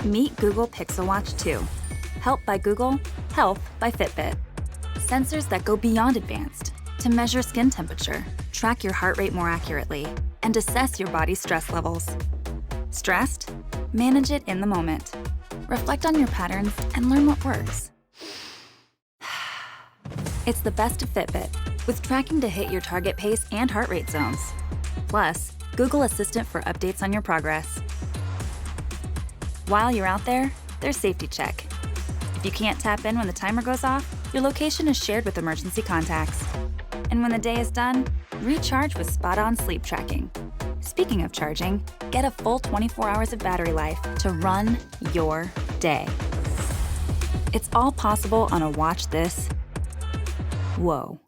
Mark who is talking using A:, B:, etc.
A: Meet Google Pixel Watch 2. Help by Google, Health by Fitbit. Sensors that go beyond advanced to measure skin temperature, track your heart rate more accurately, and assess your body's stress levels. Stressed? Manage it in the moment. Reflect on your patterns and learn what works. It's the best of Fitbit, with tracking to hit your target pace and heart rate zones. Plus, Google Assistant for updates on your progress. While you're out there, there's Safety Check. If you can't tap in when the timer goes off, your location is shared with emergency contacts. And when the day is done, recharge with spot-on sleep tracking. Speaking of charging, get a full 24 hours of battery life to run your day. It's all possible on a watch this. Whoa.